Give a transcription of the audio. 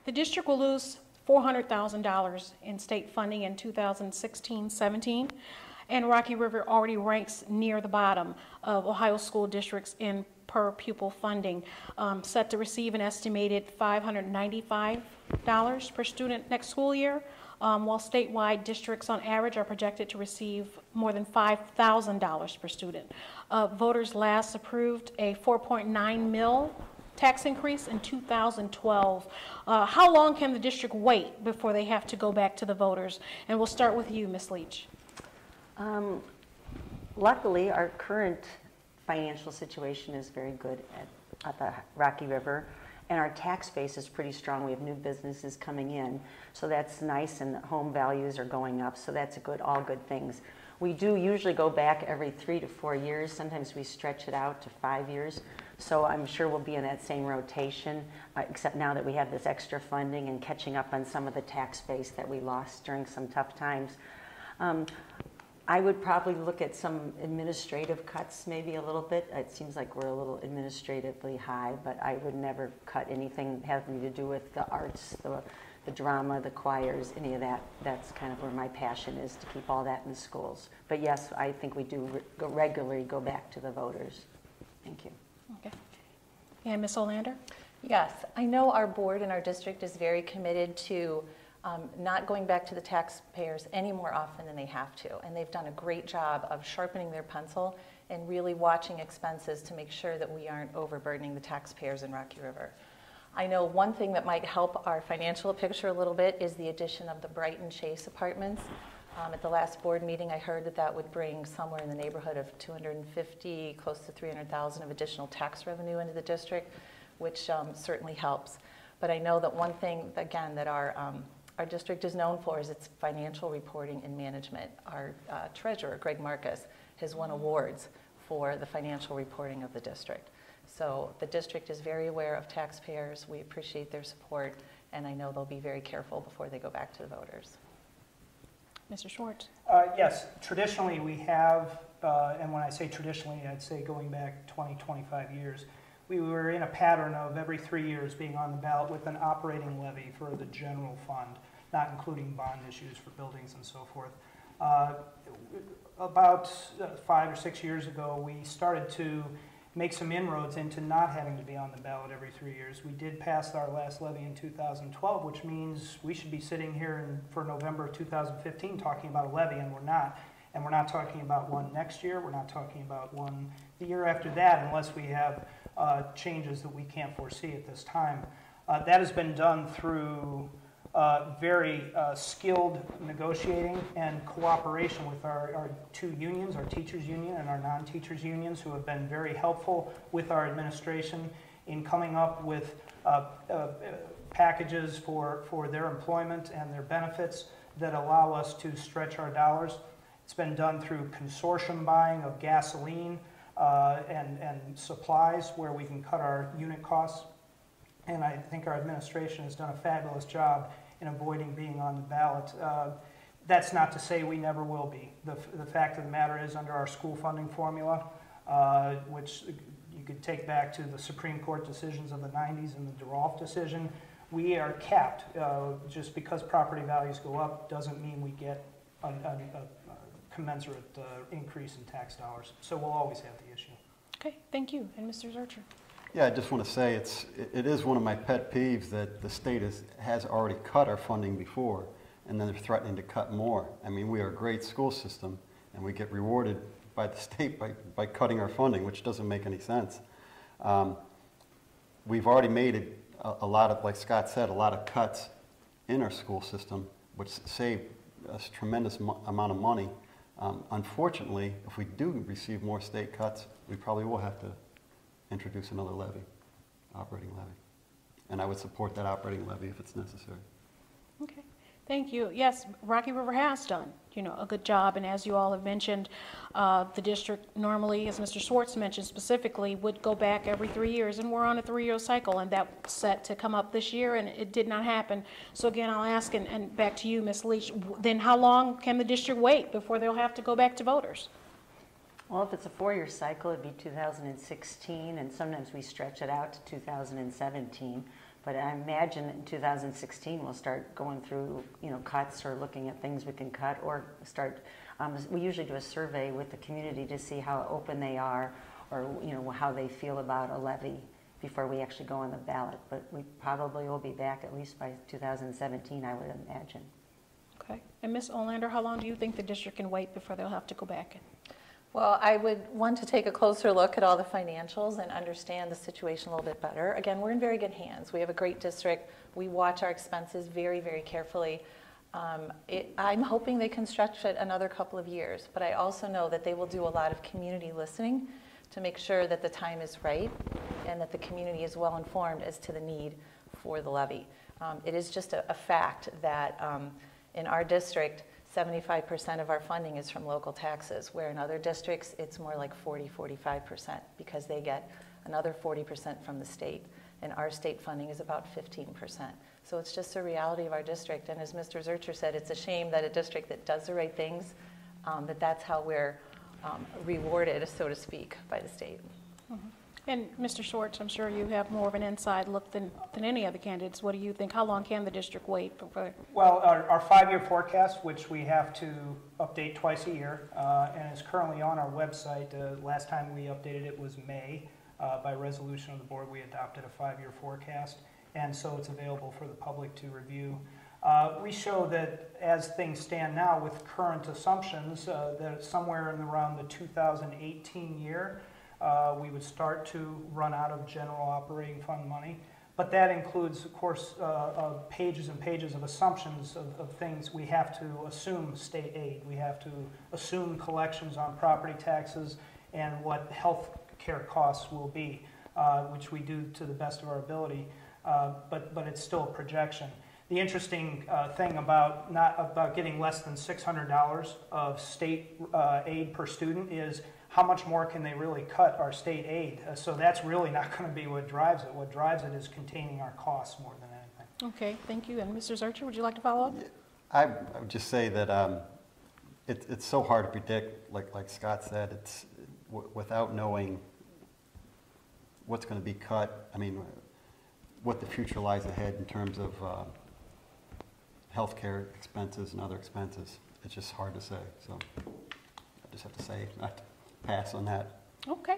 The district will lose $400,000 in state funding in 2016-17, and Rocky River already ranks near the bottom of Ohio school districts in per pupil funding, set to receive an estimated $595 per student next school year, while statewide districts on average are projected to receive more than $5,000 per student. Voters last approved a 4.9 mil tax increase in 2012. How long can the district wait before they have to go back to the voters? And we'll start with you, Ms. Leitch. Luckily, our current financial situation is very good at the Rocky River, and our tax base is pretty strong. We have new businesses coming in, so that's nice, and home values are going up, so that's all good things. We do usually go back every 3 to 4 years. Sometimes we stretch it out to 5 years. So I'm sure we'll be in that same rotation, except now that we have this extra funding and catching up on some of the tax base that we lost during some tough times. I would probably look at some administrative cuts, maybe a little bit. It seems like we're a little administratively high, but I would never cut anything having to do with the arts, the drama, the choirs, any of that. That's kind of where my passion is, to keep all that in the schools. But yes, I think we do regularly go back to the voters. Thank you. Okay. And Ms. Olander? Yes, I know our board and our district is very committed to not going back to the taxpayers any more often than they have to. And they've done a great job of sharpening their pencil and really watching expenses to make sure that we aren't overburdening the taxpayers in Rocky River. I know one thing that might help our financial picture a little bit is the addition of the Brighton Chase apartments. At the last board meeting, I heard that that would bring somewhere in the neighborhood of 250, close to 300,000 of additional tax revenue into the district, which certainly helps. But I know that one thing, again, that our district is known for is its financial reporting and management. Our treasurer, Greg Marcus, has won awards for the financial reporting of the district. So the district is very aware of taxpayers. We appreciate their support, and I know they'll be very careful before they go back to the voters. Mr. Swartz. Yes, traditionally we have, and when I say traditionally, I'd say going back 20, 25 years, we were in a pattern of every 3 years being on the ballot with an operating levy for the general fund, not including bond issues for buildings and so forth. About 5 or 6 years ago, we started to make some inroads into not having to be on the ballot every 3 years. We did pass our last levy in 2012, which means we should be sitting here for November of 2015 talking about a levy, and we're not. And we're not talking about one next year. We're not talking about one the year after that, unless we have changes that we can't foresee at this time. That has been done through very skilled negotiating and cooperation with our two unions, our teachers union and our non-teachers unions, who have been very helpful with our administration in coming up with packages for their employment and their benefits that allow us to stretch our dollars. It's been done through consortium buying of gasoline and supplies where we can cut our unit costs. And I think our administration has done a fabulous job in avoiding being on the ballot. That's not to say we never will be. The fact of the matter is, under our school funding formula, which you could take back to the Supreme Court decisions of the 90s and the DeRolf decision, we are capped. Just because property values go up doesn't mean we get a commensurate increase in tax dollars. So we'll always have the issue. Okay, thank you. And Mr. Zuercher. Yeah, I just want to say it is one of my pet peeves that the state has already cut our funding before, and then they're threatening to cut more. I mean, we are a great school system, and we get rewarded by the state by cutting our funding, which doesn't make any sense. We've already made a lot of, like Scott said, a lot of cuts in our school system, which saved us a tremendous amount of money. Unfortunately, if we do receive more state cuts, we probably will have to introduce another levy, operating levy. And I would support that operating levy if it's necessary. Okay, thank you. Yes, Rocky River has done, a good job, and as you all have mentioned, the district normally, as Mr. Swartz mentioned specifically, would go back every 3 years, and we're on a 3-year cycle, and that's set to come up this year, and it did not happen. So again, I'll ask, and back to you, Ms. Leitch, then how long can the district wait before they'll have to go back to voters? Well, if it's a 4-year cycle, it'd be 2016, and sometimes we stretch it out to 2017. But I imagine in 2016 we'll start going through, cuts or looking at things we can cut or start. We usually do a survey with the community to see how open they are, or how they feel about a levy before we actually go on the ballot. But we probably will be back at least by 2017, I would imagine. Okay. And Ms. Olander, how long do you think the district can wait before they'll have to go back? Well, I would want to take a closer look at all the financials and understand the situation a little bit better. Again, we're in very good hands. We have a great district. We watch our expenses very, very carefully. I'm hoping they can stretch it another couple of years, but I also know that they will do a lot of community listening to make sure that the time is right and that the community is well informed as to the need for the levy. It is just a fact that in our district, 75% of our funding is from local taxes, where in other districts it's more like 40-45% because they get another 40% from the state, and our state funding is about 15%. So it's just a reality of our district, and as Mr. Zuercher said, it's a shame that a district that does the right things, that's how we're rewarded, so to speak, by the state. Mm-hmm. And Mr. Swartz, I'm sure you have more of an inside look than any other candidates. What do you think? How long can the district wait for? Well, our 5-year forecast, which we have to update twice a year, and is currently on our website. Last time we updated it was May. By resolution of the board, we adopted a 5-year forecast, and so it's available for the public to review. We show that as things stand now with current assumptions, that somewhere in around the 2018 year, we would start to run out of general operating fund money. But that includes, of course, pages and pages of assumptions of things. We have to assume state aid. We have to assume collections on property taxes and what health care costs will be, which we do to the best of our ability. But it's still a projection. The interesting thing about getting less than $600 of state aid per student is how much more can they really cut our state aid? So that's really not going to be what drives it. What drives it is containing our costs more than anything. Okay, thank you. And Mr. Zuercher, would you like to follow up? I would just say that it's so hard to predict, like Scott said, it's without knowing what's going to be cut. I mean, what the future lies ahead in terms of healthcare expenses and other expenses. It's just hard to say. So I just have to say, not to pass on that. Okay.